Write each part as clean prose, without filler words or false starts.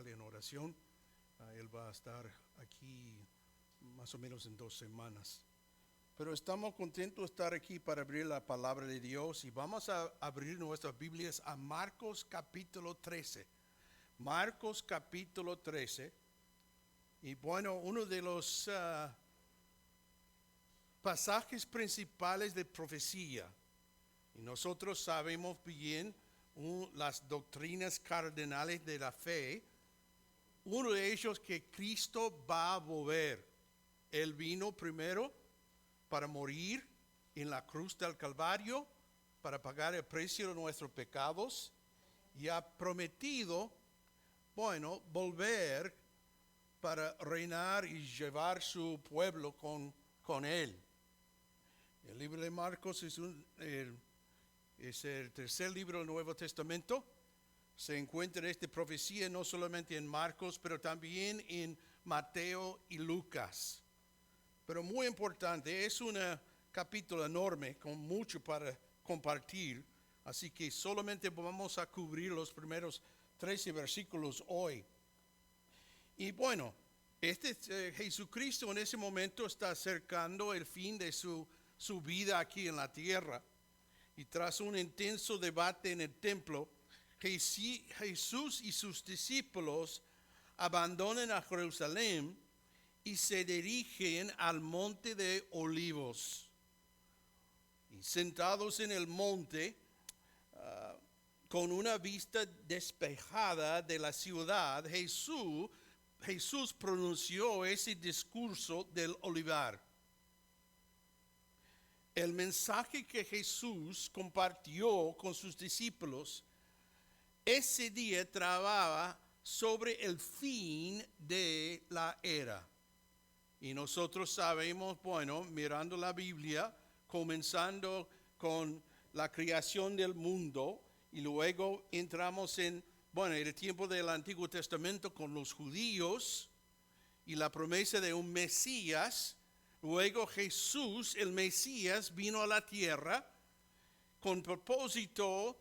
general en oración. Él va a estar aquí más o menos en 2 semanas. Pero estamos contentos de estar aquí para abrir la palabra de Dios y vamos a abrir nuestras Biblias a Marcos capítulo 13. Marcos capítulo 13. Y bueno, uno de los pasajes principales de profecía. Y nosotros sabemos bien las doctrinas cardinales de la fe. Uno de ellos que Cristo va a volver. Él vino primero para morir en la cruz del Calvario, para pagar el precio de nuestros pecados, y ha prometido, volver para reinar y llevar su pueblo con él. El libro de Marcos es el tercer libro del Nuevo Testamento. Se encuentra esta profecía no solamente en Marcos, pero también en Mateo y Lucas. Pero muy importante, es un capítulo enorme con mucho para compartir. Así que solamente vamos a cubrir los primeros 13 versículos hoy. Y bueno, Jesucristo en ese momento está acercando el fin de su vida aquí en la tierra. Y tras un intenso debate en el templo, Jesús y sus discípulos abandonan a Jerusalén y se dirigen al monte de Olivos. Y sentados en el monte, con una vista despejada de la ciudad, Jesús pronunció ese discurso del olivar. El mensaje que Jesús compartió con sus discípulos ese día trataba sobre el fin de la era. Y nosotros sabemos, mirando la Biblia, comenzando con la creación del mundo, y luego entramos en el tiempo del Antiguo Testamento con los judíos y la promesa de un Mesías. Luego Jesús, el Mesías, vino a la tierra con propósito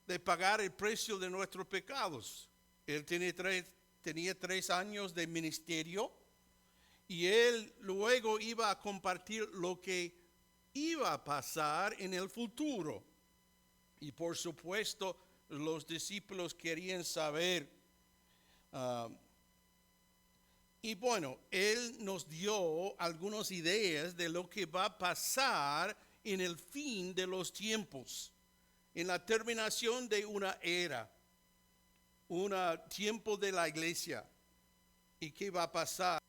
de pagar el precio de nuestros pecados. Él tenía 3 años de ministerio y él luego iba a compartir lo que iba a pasar en el futuro. Y por supuesto, los discípulos querían saber. Él nos dio algunas ideas de lo que va a pasar en el fin de los tiempos, en la terminación de una era, un tiempo de la iglesia, y qué va a pasar.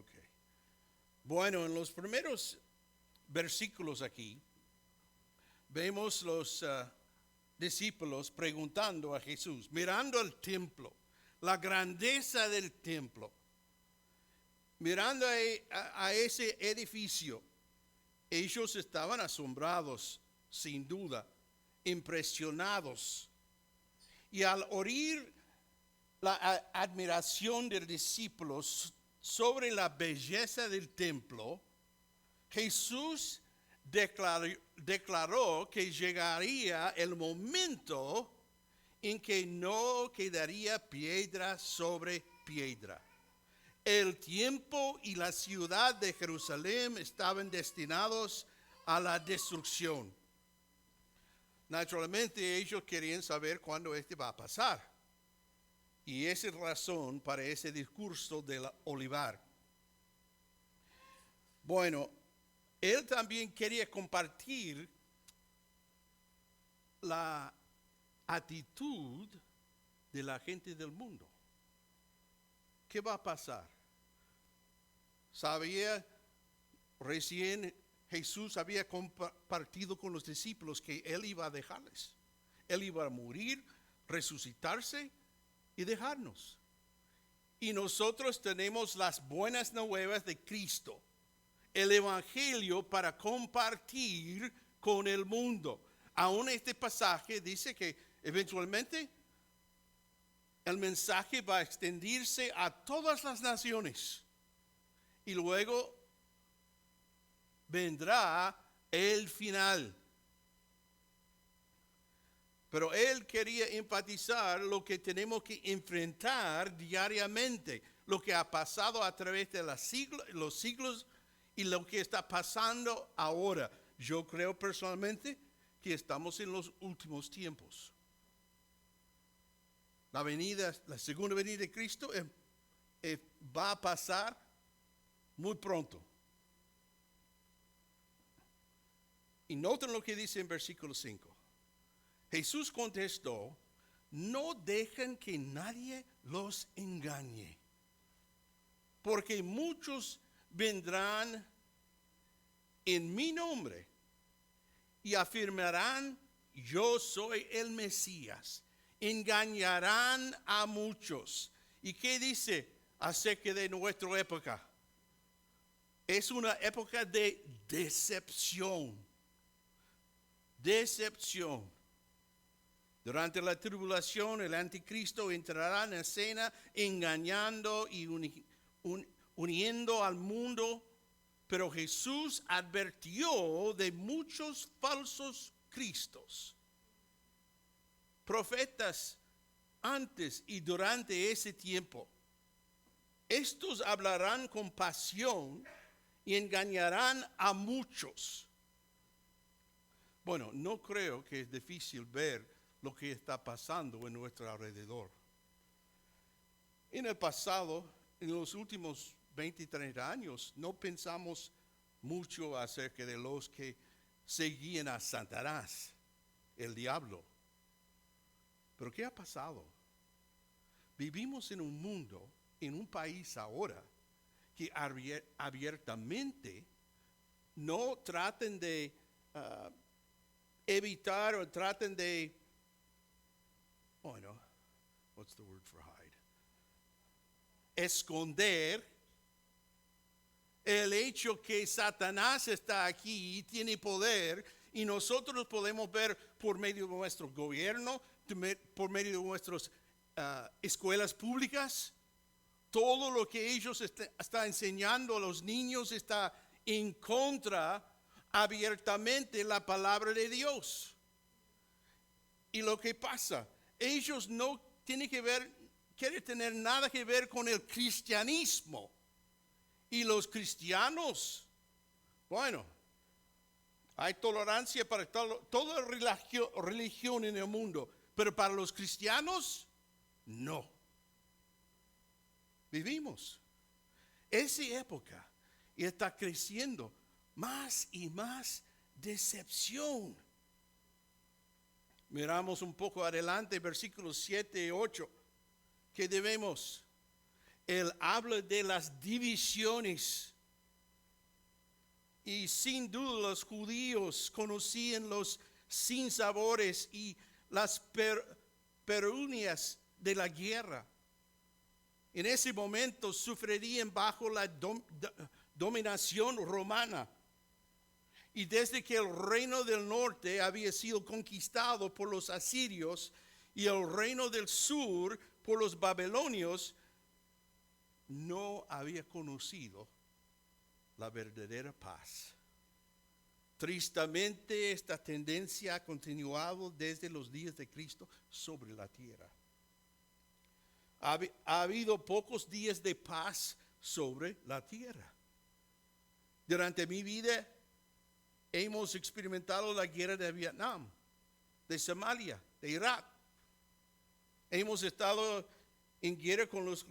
Ok. Bueno, en los primeros versículos aquí, vemos los discípulos preguntando a Jesús, mirando el templo, la grandeza del templo, mirando a ese edificio. Ellos estaban asombrados, sin duda, impresionados. Y al oír la admiración de los discípulos sobre la belleza del templo, Jesús declaró que llegaría el momento en que no quedaría piedra sobre piedra. El tiempo y la ciudad de Jerusalén estaban destinados a la destrucción. Naturalmente ellos querían saber cuándo va a pasar. Y esa es razón para ese discurso del olivar. Bueno, él también quería compartir la actitud de la gente del mundo. ¿Qué va a pasar? Sabía recién Jesús había compartido con los discípulos que Él iba a dejarles. Él iba a morir, resucitarse y dejarnos. Y nosotros tenemos las buenas nuevas de Cristo, el Evangelio para compartir con el mundo. Aún este pasaje dice que eventualmente el mensaje va a extendirse a todas las naciones. Y luego vendrá el final. Pero él quería enfatizar lo que tenemos que enfrentar diariamente, lo que ha pasado a través de los siglos y lo que está pasando ahora. Yo creo personalmente que estamos en los últimos tiempos. La segunda venida de Cristo va a pasar muy pronto. Y noten lo que dice en versículo 5. Jesús contestó, no dejen que nadie los engañe, porque muchos vendrán en mi nombre y afirmarán, yo soy el Mesías. Engañarán a muchos. ¿Y qué dice acerca de nuestra época? Es una época de decepción. Decepción. Durante la tribulación, el anticristo entrará en escena engañando y uniendo al mundo, pero Jesús advirtió de muchos falsos cristos. Profetas antes y durante ese tiempo. Estos hablarán con pasión y engañarán a muchos. Bueno, no creo que es difícil ver lo que está pasando en nuestro alrededor. En el pasado, en los últimos 20 y 30 años, no pensamos mucho acerca de los que seguían a Satanás, el diablo. Pero ¿qué ha pasado? Vivimos en un mundo, en un país ahora, que abiertamente no traten de evitar o traten de, what's the word for hide? Esconder el hecho que Satanás está aquí y tiene poder, y nosotros podemos ver por medio de nuestro gobierno, por medio de nuestras escuelas públicas, todo lo que ellos están enseñando a los niños está en contra abiertamente la palabra de Dios. Y lo que pasa, ellos no quieren tener nada que ver con el cristianismo. Y los cristianos, hay tolerancia para toda religión en el mundo, pero para los cristianos, no. Vivimos esa época y está creciendo más y más decepción. Miramos un poco adelante, versículos 7 y 8, que debemos. Él habla de las divisiones. Y sin duda los judíos conocían los sinsabores y las perunias de la guerra. En ese momento sufrirían bajo la dominación romana. Y desde que el reino del norte había sido conquistado por los asirios y el reino del sur por los babilonios, no había conocido la verdadera paz. Tristemente, esta tendencia ha continuado desde los días de Cristo sobre la tierra. Ha habido pocos días de paz sobre la tierra. Durante mi vida hemos experimentado la guerra de Vietnam, de Somalia, de Irak. Hemos estado en guerra con los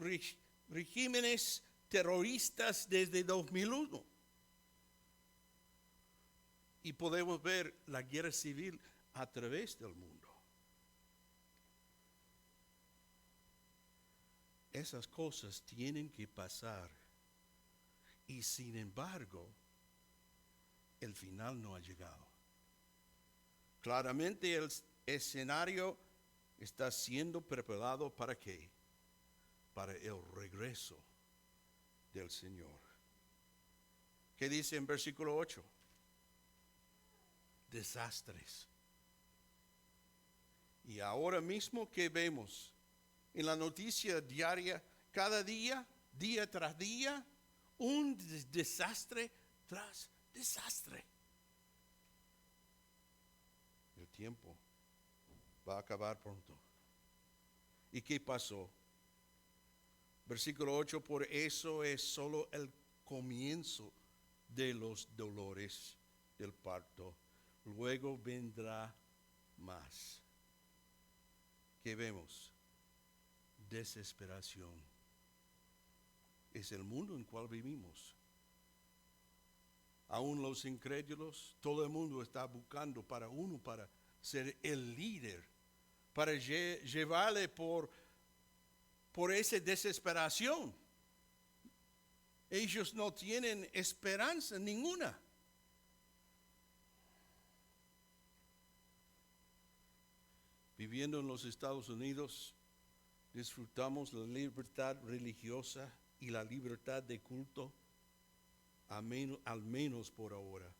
regímenes terroristas desde 2001. Y podemos ver la guerra civil a través del mundo. Esas cosas tienen que pasar. Y sin embargo, el final no ha llegado. Claramente el escenario está siendo preparado ¿para qué? Para el regreso del Señor. ¿Qué dice en versículo 8? Desastres. Y ahora mismo que vemos en la noticia diaria, cada día, día tras día, un desastre tras desastre. El tiempo va a acabar pronto. ¿Y qué pasó? Versículo 8, por eso es solo el comienzo de los dolores del parto. Luego vendrá más. ¿Qué vemos? Desesperación. Es el mundo en el cual vivimos. Aún los incrédulos, todo el mundo está buscando para ser el líder, para llevarle por esa desesperación. Ellos no tienen esperanza ninguna. Viviendo en los Estados Unidos, disfrutamos la libertad religiosa y la libertad de culto, al menos por ahora.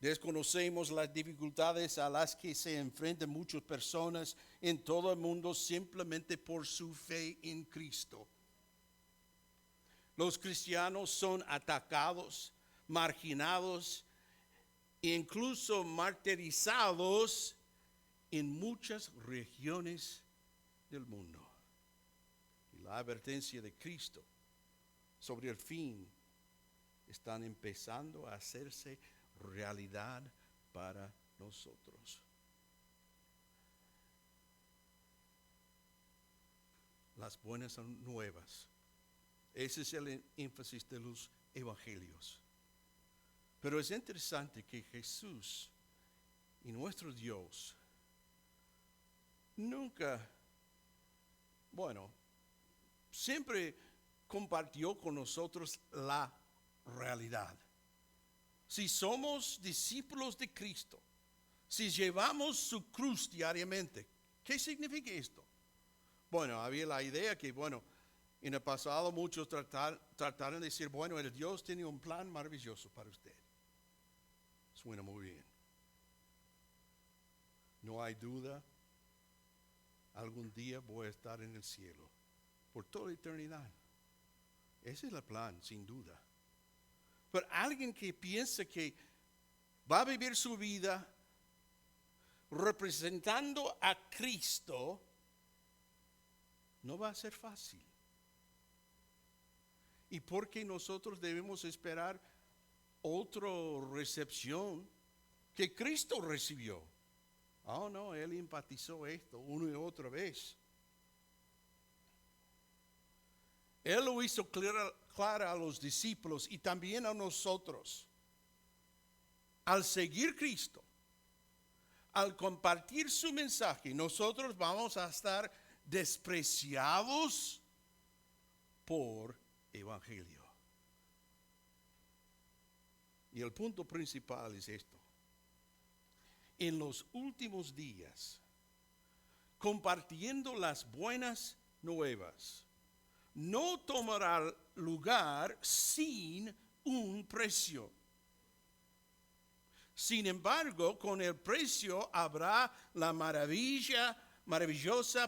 Desconocemos las dificultades a las que se enfrentan muchas personas en todo el mundo simplemente por su fe en Cristo. Los cristianos son atacados, marginados e incluso martirizados en muchas regiones del mundo. Y la advertencia de Cristo sobre el fin están empezando a hacerse realidad para nosotros. Las buenas nuevas. Ese es el énfasis de los evangelios. Pero es interesante que Jesús y nuestro Dios siempre compartió con nosotros la realidad. Si somos discípulos de Cristo, si llevamos su cruz diariamente, ¿qué significa esto? Bueno, había la idea que, en el pasado muchos trataron de decir, el Dios tiene un plan maravilloso para usted. Suena muy bien. No hay duda, algún día voy a estar en el cielo, por toda eternidad. Ese es el plan, sin duda. Pero alguien que piensa que va a vivir su vida representando a Cristo, no va a ser fácil. ¿Y por qué nosotros debemos esperar otra recepción que Cristo recibió? Oh, no, Él empatizó esto una y otra vez. Él lo hizo claro a los discípulos y también a nosotros. Al seguir Cristo, al compartir su mensaje, nosotros vamos a estar despreciados por evangelio. Y el punto principal es esto. En los últimos días, compartiendo las buenas nuevas, no tomará lugar sin un precio. Sin embargo, con el precio habrá la maravillosa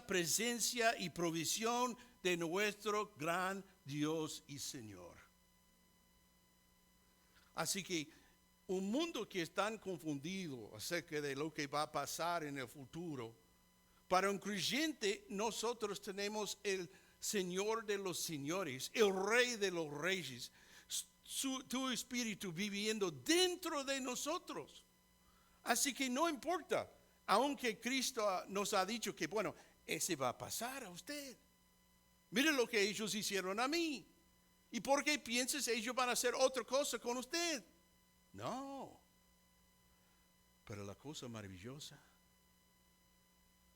presencia y provisión de nuestro gran Dios y Señor. Así que un mundo que es tan confundido acerca de lo que va a pasar en el futuro, para un creyente nosotros tenemos el Señor de los señores, el Rey de los reyes, tu espíritu viviendo dentro de nosotros. Así que no importa, aunque Cristo nos ha dicho que, bueno, ese va a pasar a usted. Mire lo que ellos hicieron a mí. ¿Y por qué piensas ellos van a hacer otra cosa con usted? No. Pero la cosa maravillosa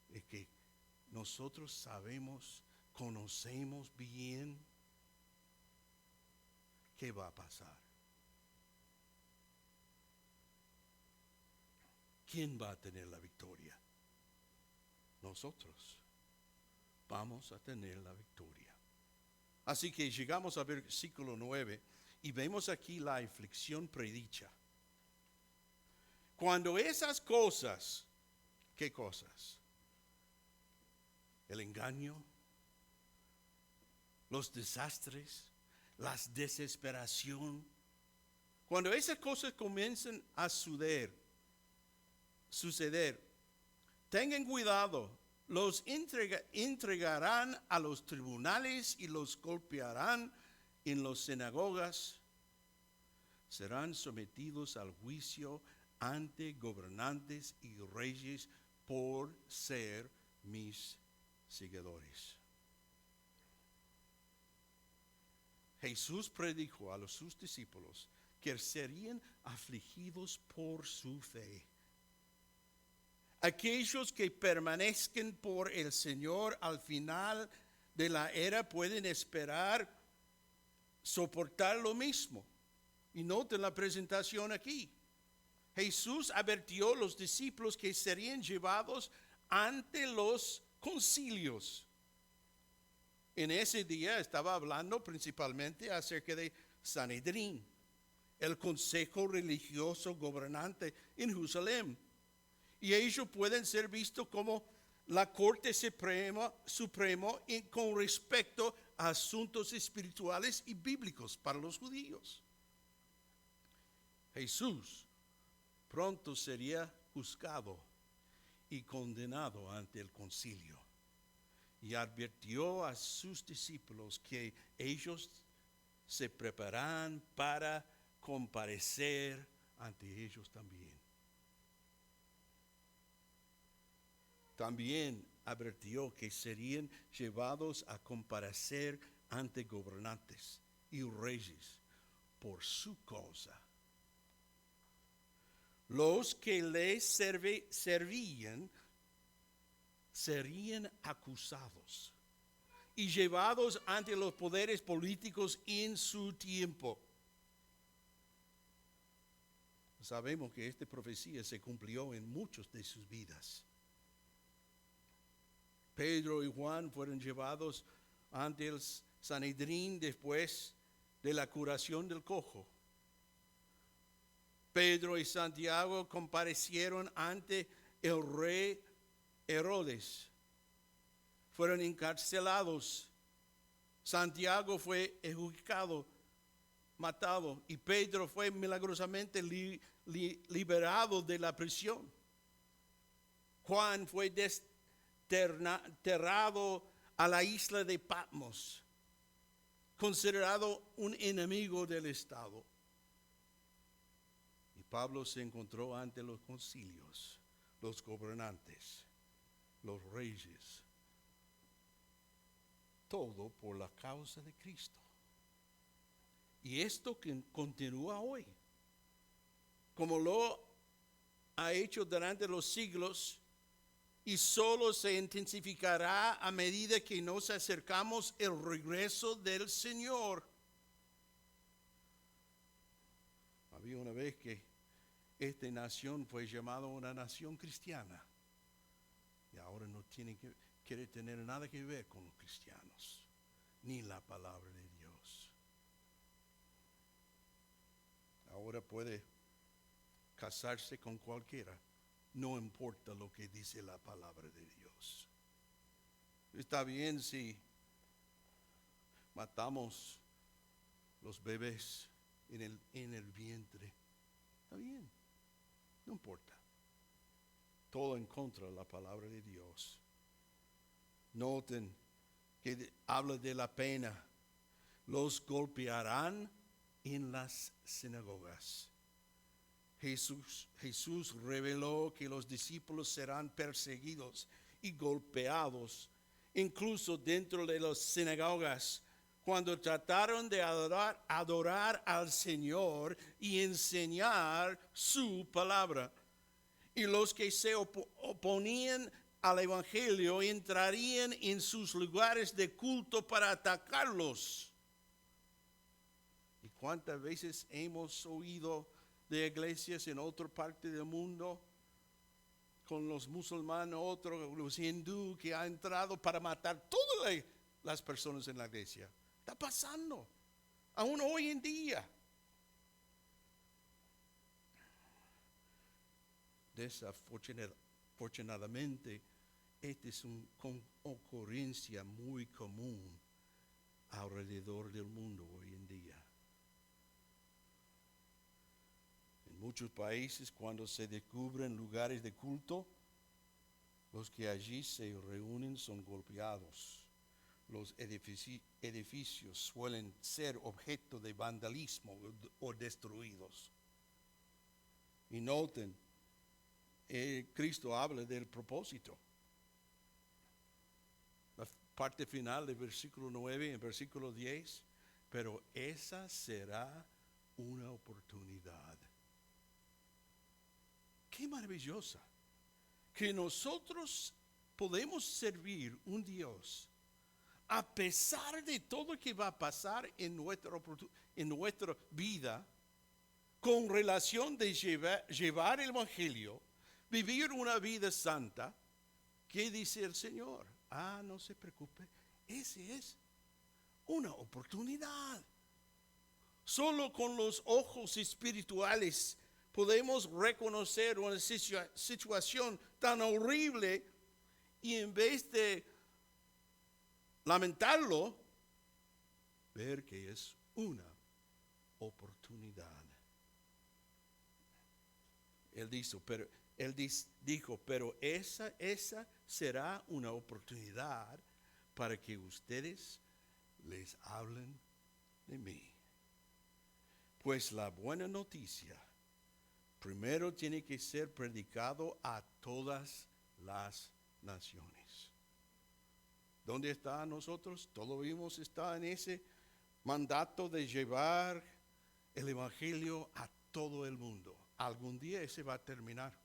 es que nosotros sabemos, conocemos bien qué va a pasar. ¿Quién va a tener la victoria? Nosotros vamos a tener la victoria. Así que llegamos al versículo 9 y vemos aquí la aflicción predicha. Cuando esas cosas, ¿qué cosas? El engaño, los desastres, la desesperación. Cuando esas cosas comienzan a suceder, tengan cuidado, los entregarán a los tribunales y los golpearán en las sinagogas. Serán sometidos al juicio ante gobernantes y reyes por ser mis seguidores. Jesús predicó a sus discípulos que serían afligidos por su fe. Aquellos que permanezcan por el Señor al final de la era pueden esperar soportar lo mismo. Y noten la presentación aquí. Jesús advirtió a los discípulos que serían llevados ante los concilios. En ese día estaba hablando principalmente acerca de Sanedrín, el consejo religioso gobernante en Jerusalén. Y ellos pueden ser vistos como la corte suprema con respecto a asuntos espirituales y bíblicos para los judíos. Jesús pronto sería juzgado y condenado ante el concilio. Y advirtió a sus discípulos que ellos se preparan para comparecer ante ellos también. También advirtió que serían llevados a comparecer ante gobernantes y reyes por su causa. Los que les servían serían acusados y llevados ante los poderes políticos en su tiempo. Sabemos que esta profecía se cumplió en muchas de sus vidas. Pedro y Juan fueron llevados ante el Sanedrín después de la curación del cojo. Pedro y Santiago comparecieron ante el rey Herodes. Fueron encarcelados. Santiago fue ejecutado, matado, y Pedro fue milagrosamente liberado de la prisión. Juan fue desterrado a la isla de Patmos, considerado un enemigo del Estado. Y Pablo se encontró ante los concilios, los gobernantes, los reyes, todo por la causa de Cristo. Y esto que continúa hoy, como lo ha hecho durante los siglos, y solo se intensificará a medida que nos acercamos el regreso del Señor. Había una vez que esta nación fue llamada una nación cristiana y ahora no quiere tener nada que ver con los cristianos, ni la palabra de Dios. Ahora puede casarse con cualquiera, no importa lo que dice la palabra de Dios. Está bien si matamos los bebés en el vientre, está bien, no importa. Todo en contra de la palabra de Dios. Noten que habla de la pena. Los golpearán en las sinagogas. Jesús reveló que los discípulos serán perseguidos y golpeados, incluso dentro de las sinagogas, cuando trataron de adorar al Señor y enseñar su palabra. Y los que se oponían al Evangelio entrarían en sus lugares de culto para atacarlos. ¿Y cuántas veces hemos oído de iglesias en otra parte del mundo con los musulmanes, otros, los hindú, que ha entrado para matar todas las personas en la iglesia? Está pasando, aún hoy en día. Desafortunadamente, esta es una ocurrencia muy común alrededor del mundo hoy en día. En muchos países, cuando se descubren lugares de culto, los que allí se reúnen son golpeados. Los edificios suelen ser objeto de vandalismo o destruidos. Y noten, Cristo habla del propósito. La parte final del versículo 9 y versículo 10, pero esa será una oportunidad. Qué maravillosa que nosotros podemos servir un Dios a pesar de todo lo que va a pasar en nuestra vida, con relación de llevar el Evangelio, vivir una vida santa. ¿Qué dice el Señor? No se preocupe, esa es una oportunidad. Solo con los ojos espirituales podemos reconocer una situación tan horrible y en vez de lamentarlo, ver que es una oportunidad. Él dijo, pero esa será una oportunidad para que ustedes les hablen de mí. Pues la buena noticia primero tiene que ser predicado a todas las naciones. ¿Dónde está nosotros? Todos vimos, está en ese mandato de llevar el Evangelio a todo el mundo. Algún día ese va a terminar.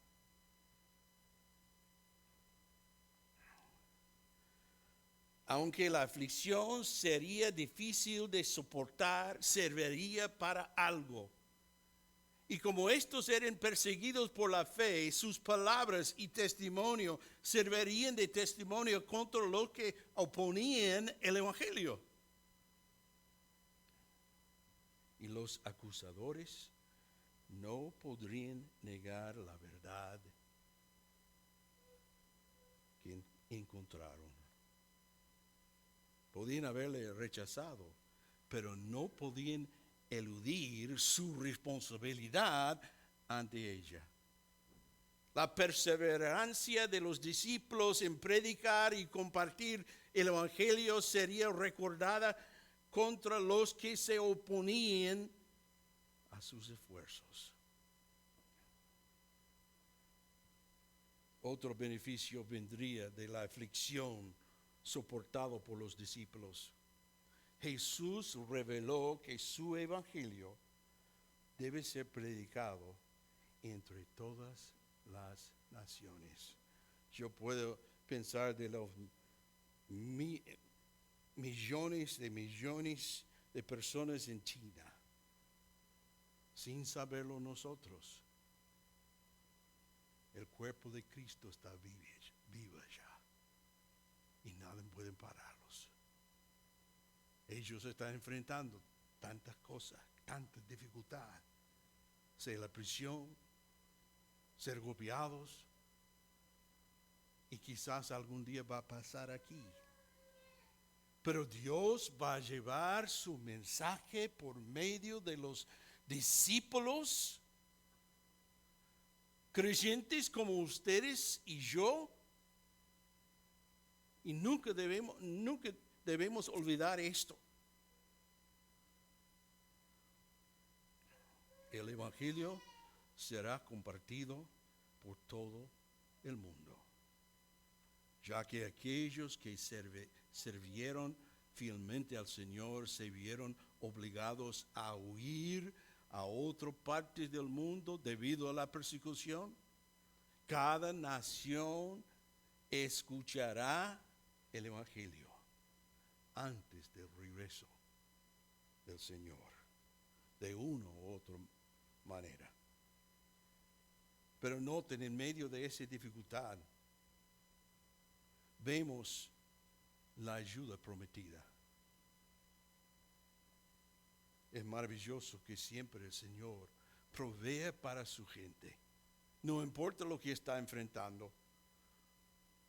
Aunque la aflicción sería difícil de soportar, serviría para algo. Y como estos eran perseguidos por la fe, sus palabras y testimonio servirían de testimonio contra los que oponían el Evangelio. Y los acusadores no podrían negar la verdad que encontraron. Podían haberle rechazado, pero no podían eludir su responsabilidad ante ella. La perseverancia de los discípulos en predicar y compartir el Evangelio sería recordada contra los que se oponían a sus esfuerzos. Otro beneficio vendría de la aflicción soportado por los discípulos. Jesús reveló que su evangelio debe ser predicado entre todas las naciones. Yo puedo pensar de los millones de personas en China, sin saberlo nosotros. El cuerpo de Cristo está viva ya y nada pueden pararlos. Ellos están enfrentando tantas cosas, tantas dificultades, sea la prisión, ser golpeados, y quizás algún día va a pasar aquí. Pero Dios va a llevar su mensaje por medio de los discípulos creyentes como ustedes y yo. Y nunca debemos olvidar esto. El Evangelio será compartido por todo el mundo, ya que aquellos que sirvieron fielmente al Señor se vieron obligados a huir a otras partes del mundo debido a la persecución. Cada nación escuchará el Evangelio antes del regreso del Señor, de una u otra manera. Pero noten, en medio de esa dificultad, vemos la ayuda prometida. Es maravilloso que siempre el Señor provee para su gente, no importa lo que está enfrentando.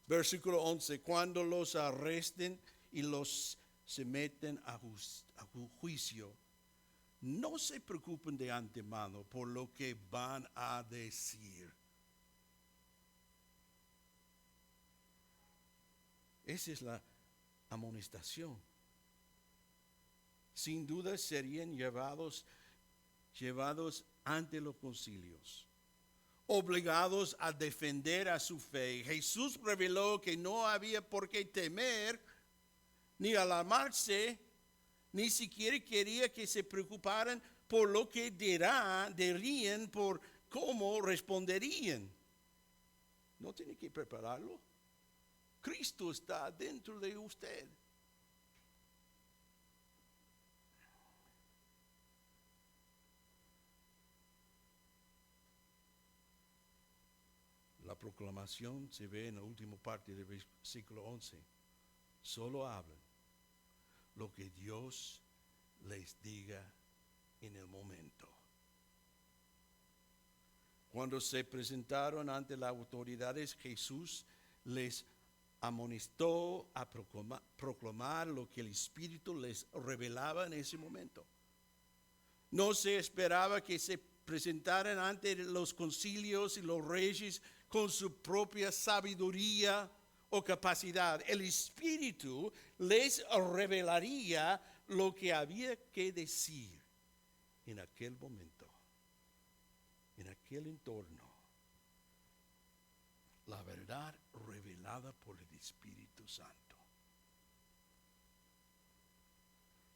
Versículo 11, cuando los arresten y los se meten a juicio, no se preocupen de antemano por lo que van a decir. Esa es la amonestación. Sin duda serían llevados ante los concilios, obligados a defender a su fe. Jesús reveló que no había por qué temer ni alarmarse, ni siquiera quería que se preocuparan por lo que dirían, por cómo responderían. No tiene que prepararlo. Cristo está dentro de usted. La proclamación se ve en la última parte del versículo 11. Solo hablen lo que Dios les diga en el momento. Cuando se presentaron ante las autoridades, Jesús les amonestó a proclamar lo que el Espíritu les revelaba en ese momento. No se esperaba que se presentaran ante los concilios y los reyes con su propia sabiduría o capacidad. El Espíritu les revelaría lo que había que decir en aquel momento, en aquel entorno. La verdad revelada por el Espíritu Santo.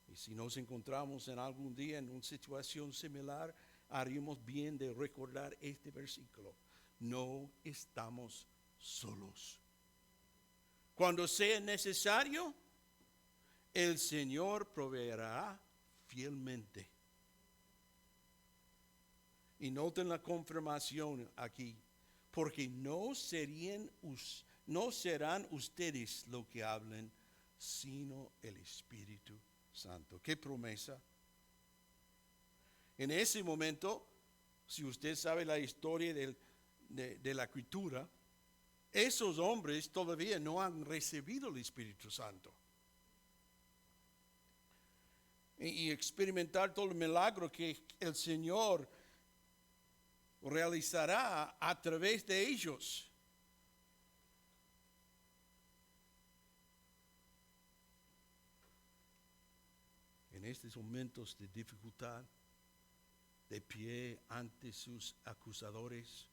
Y si nos encontramos en algún día en una situación similar, haríamos bien de recordar este versículo. No estamos solos. Cuando sea necesario, el Señor proveerá fielmente. Y noten la confirmación aquí, porque no serán ustedes los que hablen, sino el Espíritu Santo. ¿Qué promesa? En ese momento, si usted sabe la historia de la escritura, esos hombres todavía no han recibido el Espíritu Santo. Y experimentar todo el milagro que el Señor realizará a través de ellos. En estos momentos de dificultad, de pie ante sus acusadores,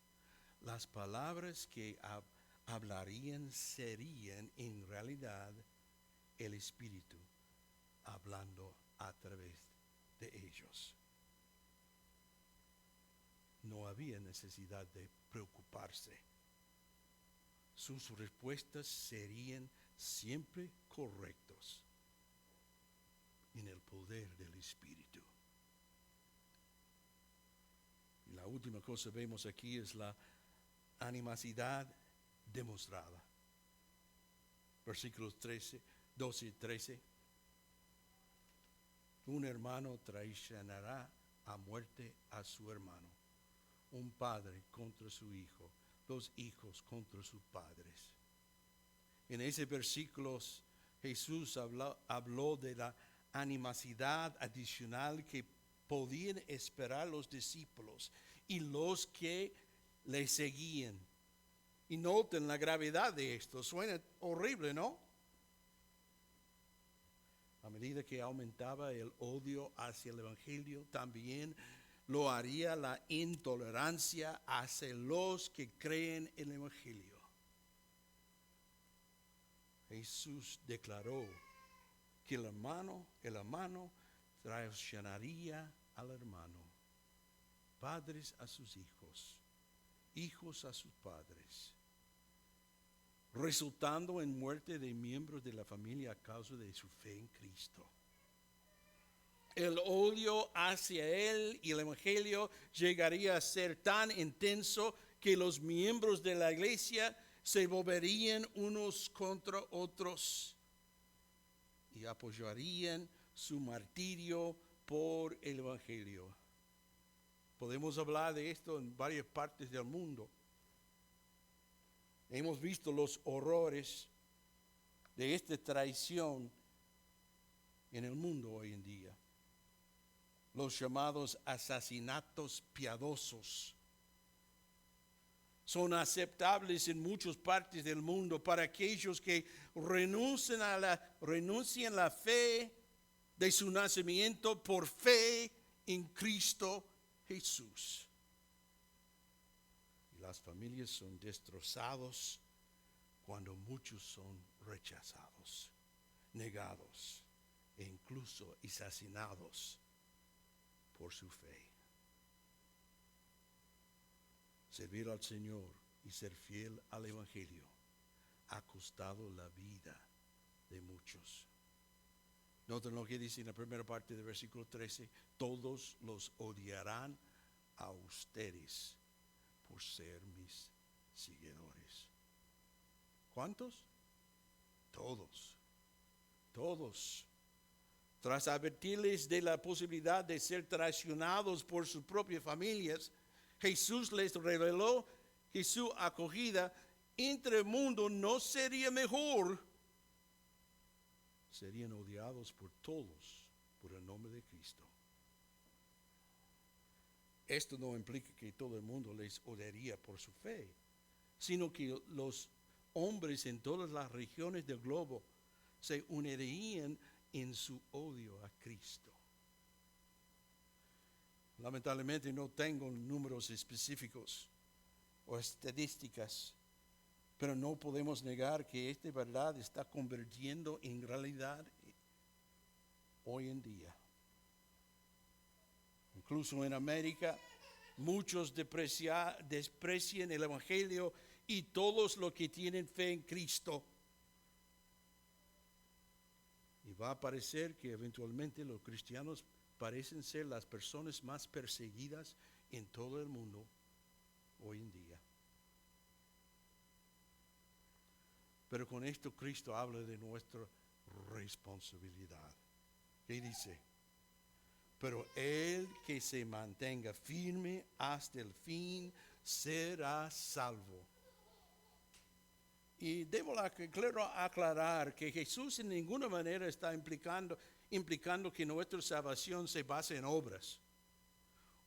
las palabras que hablarían serían en realidad el Espíritu hablando a través de ellos. No había necesidad de preocuparse. sus respuestas serían siempre correctos en el poder del Espíritu. Y la última cosa que vemos aquí es la animosidad demostrada. Versículos 12 y 13. Un hermano traicionará a muerte a su hermano. Un padre contra su hijo. Dos hijos contra sus padres. En ese versículo Jesús habló de la animosidad adicional que podían esperar los discípulos y los que le seguían. Y noten la gravedad de esto. Suena horrible, ¿no? A medida que aumentaba el odio hacia el Evangelio, también lo haría la intolerancia hacia los que creen en el Evangelio. Jesús declaró que el hermano traicionaría al hermano, padres a sus hijos, hijos a sus padres, resultando en muerte de miembros de la familia a causa de su fe en Cristo. El odio hacia él y el Evangelio llegaría a ser tan intenso que los miembros de la iglesia se volverían unos contra otros y apoyarían su martirio por el Evangelio. Podemos hablar de esto en varias partes del mundo. Hemos visto los horrores de esta traición en el mundo hoy en día. Los llamados asesinatos piadosos son aceptables en muchas partes del mundo para aquellos que renuncian a la fe de su nacimiento por fe en Cristo Jesús. Y las familias son destrozados cuando muchos son rechazados, negados e incluso asesinados por su fe. Servir al Señor y ser fiel al Evangelio ha costado la vida de muchos. Noten lo que dice en la primera parte del versículo 13. Todos los odiarán a ustedes por ser mis seguidores. ¿Cuántos? Todos. Todos. Tras advertirles de la posibilidad de ser traicionados por sus propias familias, Jesús les reveló que su acogida entre el mundo no sería mejor. Serían odiados por todos por el nombre de Cristo. Esto no implica que todo el mundo les odiaría por su fe, sino que los hombres en todas las regiones del globo se unirían en su odio a Cristo. Lamentablemente no tengo números específicos o estadísticas, pero no podemos negar que esta verdad está convirtiendo en realidad hoy en día. Incluso en América, muchos desprecian el Evangelio y todos los que tienen fe en Cristo. Y va a parecer que eventualmente los cristianos parecen ser las personas más perseguidas en todo el mundo hoy en día. Pero con esto Cristo habla de nuestra responsabilidad. ¿Qué dice? Pero el que se mantenga firme hasta el fin será salvo. Y debo aclarar que Jesús en ninguna manera está implicando que nuestra salvación se base en obras,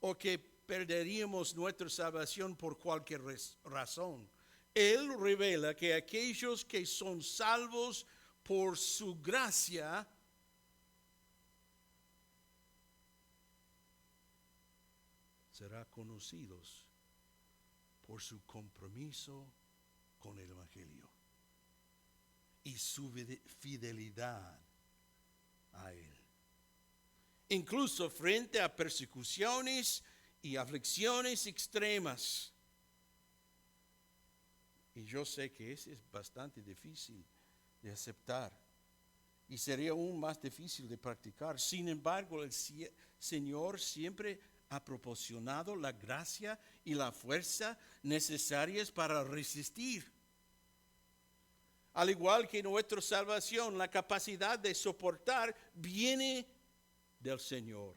o que perderíamos nuestra salvación por cualquier razón. Él revela que aquellos que son salvos por su gracia serán conocidos por su compromiso con el Evangelio y su fidelidad a Él. Incluso frente a persecuciones y aflicciones extremas. Y yo sé que ese es bastante difícil de aceptar y sería aún más difícil de practicar. Sin embargo, el Señor siempre ha proporcionado la gracia y la fuerza necesarias para resistir. Al igual que nuestra salvación, la capacidad de soportar viene del Señor.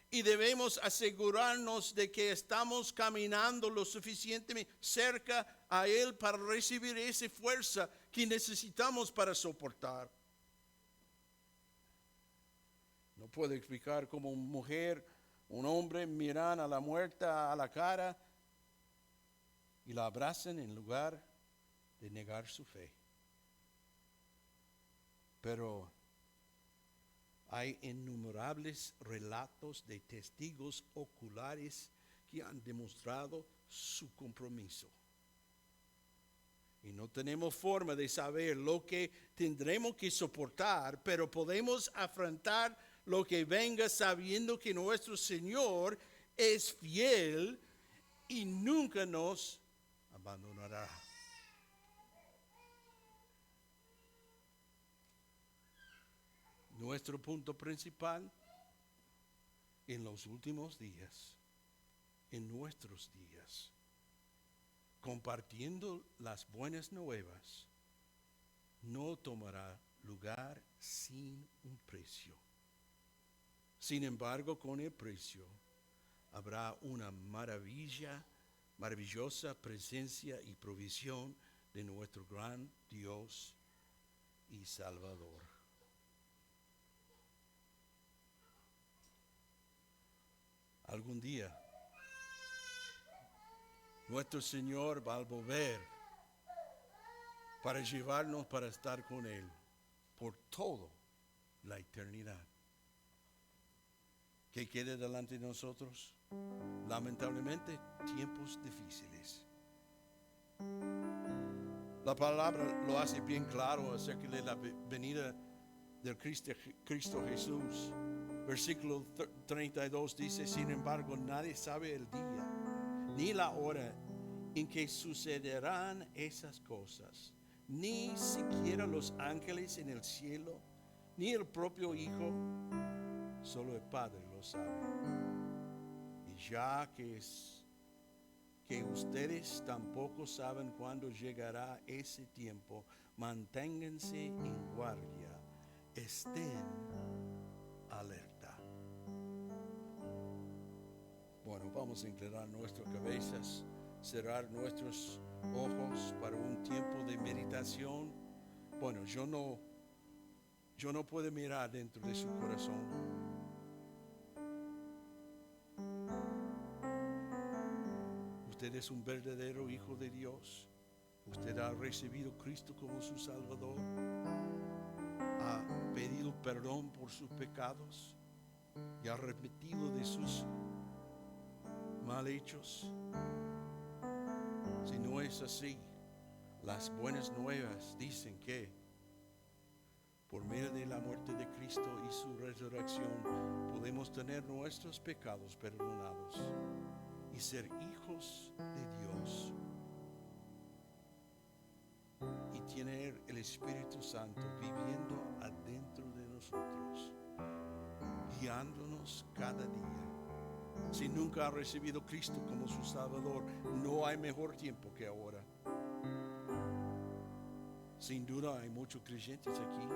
Y debemos asegurarnos de que estamos caminando lo suficientemente cerca a Él para recibir esa fuerza que necesitamos para soportar. No puedo explicar cómo una mujer, un hombre miran a la muerta a la cara y la abrazan en lugar de negar su fe. Pero hay innumerables relatos de testigos oculares que han demostrado su compromiso. Y no tenemos forma de saber lo que tendremos que soportar, pero podemos afrontar lo que venga sabiendo que nuestro Señor es fiel y nunca nos abandonará. Nuestro punto principal en los últimos días, en nuestros días, compartiendo las buenas nuevas, no tomará lugar sin un precio. Sin embargo, con el precio habrá una maravillosa presencia y provisión de nuestro gran Dios y Salvador. Algún día, nuestro Señor va a volver para llevarnos para estar con Él por toda la eternidad. ¿Qué queda delante de nosotros? Lamentablemente, tiempos difíciles. La palabra lo hace bien claro acerca de la venida del Cristo Jesús. Versículo 32 dice: sin embargo, nadie sabe el día ni la hora en que sucederán esas cosas, ni siquiera los ángeles en el cielo, ni el propio Hijo, solo el Padre lo sabe. Y ya que ustedes tampoco saben cuándo llegará ese tiempo, manténganse en guardia, estén alerta. Bueno, vamos a inclinar nuestras cabezas, cerrar nuestros ojos para un tiempo de meditación. Bueno, yo no puedo mirar dentro de su corazón. Usted es un verdadero hijo de Dios. Usted ha recibido a Cristo como su Salvador. Ha pedido perdón por sus pecados y ha arrepentido de sus mal hechos. Si no es así, las buenas nuevas dicen que por medio de la muerte de Cristo y su resurrección podemos tener nuestros pecados perdonados y ser hijos de Dios y tener el Espíritu Santo viviendo adentro de nosotros, guiándonos cada día. Si nunca ha recibido a Cristo como su Salvador, no hay mejor tiempo que ahora. Sin duda hay muchos creyentes aquí.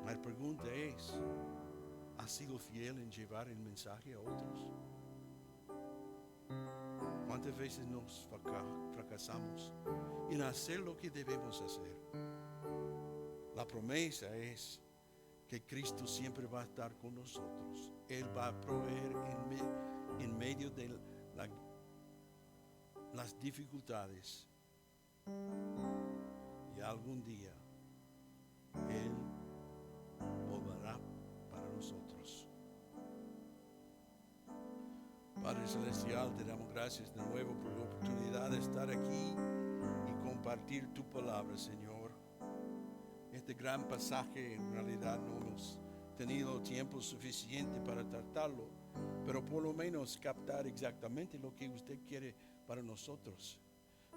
La pregunta es: ¿has sido fiel en llevar el mensaje a otros? ¿Cuántas veces nos fracasamos en hacer lo que debemos hacer? La promesa es que Cristo siempre va a estar con nosotros. Él va a proveer en medio de las dificultades. Y algún día Él volverá para nosotros. Padre Celestial, te damos gracias de nuevo por la oportunidad de estar aquí y compartir tu palabra, Señor. Este gran pasaje en realidad no hemos tenido tiempo suficiente para tratarlo, pero por lo menos captar exactamente lo que usted quiere para nosotros.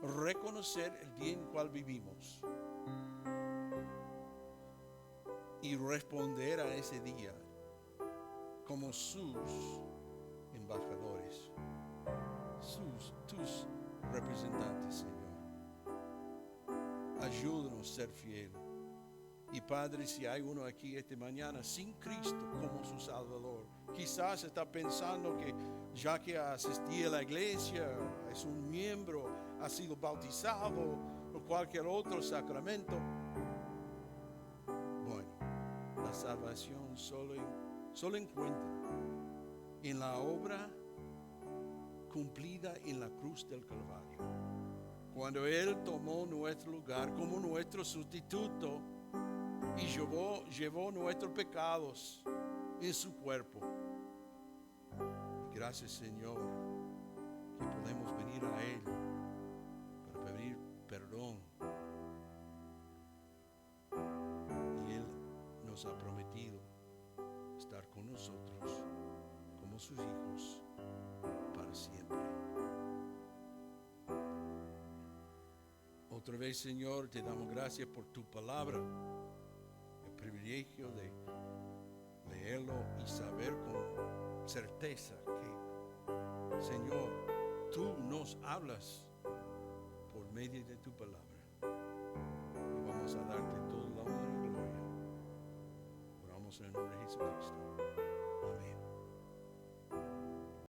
reconocer el día en el cual vivimos y responder a ese día como sus embajadores, tus representantes, Señor. Ayúdanos a ser fieles. Y Padre, si hay uno aquí esta mañana sin Cristo como su Salvador, quizás está pensando que ya que asistí a la iglesia, es un miembro, ha sido bautizado o cualquier otro sacramento. Bueno, la salvación solo encuentra en la obra cumplida en la cruz del Calvario. Cuando Él tomó nuestro lugar como nuestro sustituto y llevó nuestros pecados en su cuerpo. Gracias, Señor, que podemos venir a Él para pedir perdón. Y Él nos ha prometido estar con nosotros como sus hijos para siempre. Otra vez, Señor, te damos gracias por tu palabra, el privilegio de leerlo y saber con certeza que, Señor, tú nos hablas por medio de tu palabra. Y vamos a darte toda la honra y gloria. Oramos en el nombre de Jesucristo.